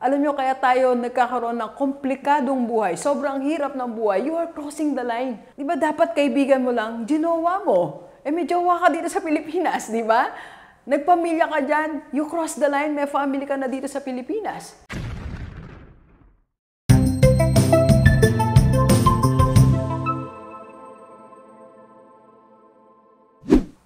Alam nyo, kaya tayo nagkakaroon ng komplikadong buhay. Sobrang hirap ng buhay. You are crossing the line. Di ba dapat kaibigan mo lang, ginawa mo? May jowa ka dito sa Pilipinas, di ba? Nagpamilya ka dyan, you cross the line, may family ka na dito sa Pilipinas.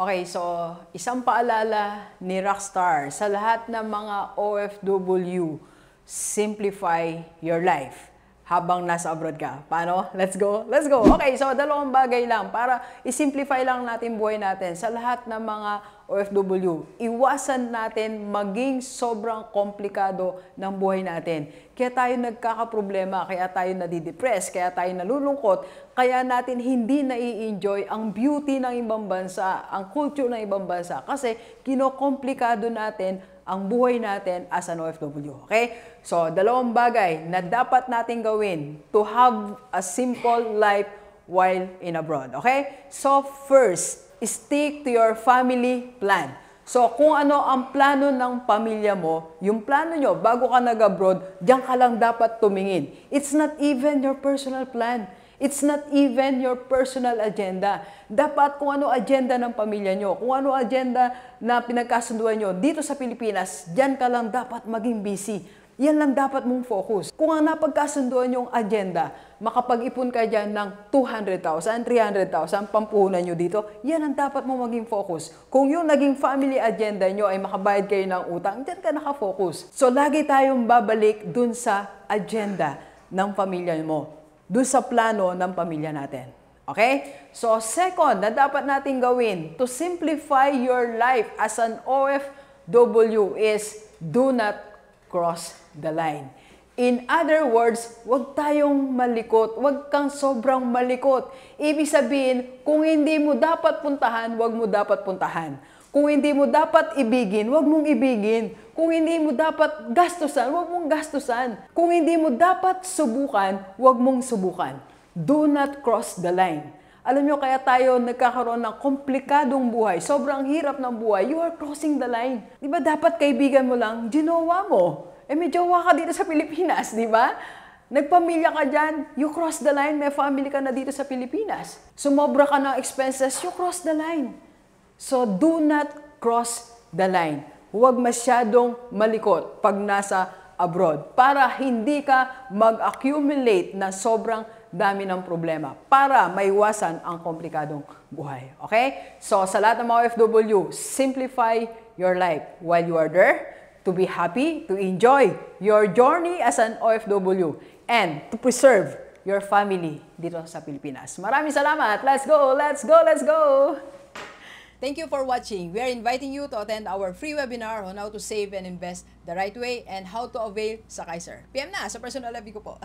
Okay, so isang paalala ni Rockstar sa lahat ng mga OFW, simplify your life habang nasa abroad ka. Paano? Let's go! Let's go! Okay, so dalawang bagay lang para isimplify lang natin buhay natin sa lahat ng mga OFW. Iwasan natin maging sobrang komplikado ng buhay natin. Kaya tayo nagkakaproblema, kaya tayo nadidepress, kaya tayo nalulungkot, kaya natin hindi nai-enjoy ang beauty ng ibang bansa, ang culture ng ibang bansa, kasi kinokomplikado natin ang buhay natin as an OFW. Okay? So, dalawang bagay na dapat natin gawin to have a simple life while in abroad. Okay? So, first, stick to your family plan. So, kung ano ang plano ng pamilya mo, yung plano nyo bago ka nag-abroad, diyan ka lang dapat tumingin. It's not even your personal plan. It's not even your personal agenda. Dapat kung ano agenda ng pamilya nyo, kung ano agenda na pinagkasunduan nyo dito sa Pilipinas, diyan ka lang dapat maging busy. Yan lang dapat mong focus. Kung ang napagkasunduan yung agenda, makapag-ipon ka dyan ng 200,000, 300,000, pampuhunan nyo dito, yan ang dapat mong maging focus. Kung yung naging family agenda nyo ay makabayad kayo ng utang, dyan ka nakafocus. So, lagi tayong babalik dun sa agenda ng pamilya mo, dun sa plano ng pamilya natin. Okay? So, second na dapat natin gawin to simplify your life as an OFW is do not cross the line. In other words, huwag tayong malikot. Huwag kang sobrang malikot. Ibig sabihin, kung hindi mo dapat puntahan, huwag mo dapat puntahan. Kung hindi mo dapat ibigin, huwag mong ibigin. Kung hindi mo dapat gastusan, huwag mong gastusan. Kung hindi mo dapat subukan, huwag mong subukan. Do not cross the line. Alam nyo, kaya tayo nagkakaroon ng komplikadong buhay. Sobrang hirap ng buhay. You are crossing the line. Di ba dapat kaibigan mo lang, ginawa mo? May jowa ka dito sa Pilipinas, di ba? Nagpamilya ka dyan, you cross the line, may family ka na dito sa Pilipinas. Sumobra ka ng expenses, you cross the line. So, do not cross the line. Huwag masyadong malikot pag nasa abroad para hindi ka mag-accumulate na sobrang dami ng problema para maiwasan ang komplikadong buhay. Okay? So, sa lahat ng mga OFW, simplify your life while you are there, to be happy, to enjoy your journey as an OFW, and to preserve your family dito sa Pilipinas. Maraming salamat! Let's go! Let's go! Let's go! Thank you for watching. We are inviting you to attend our free webinar on how to save and invest the right way and how to avail sa Kaiser. PM na sa personal FB ko po.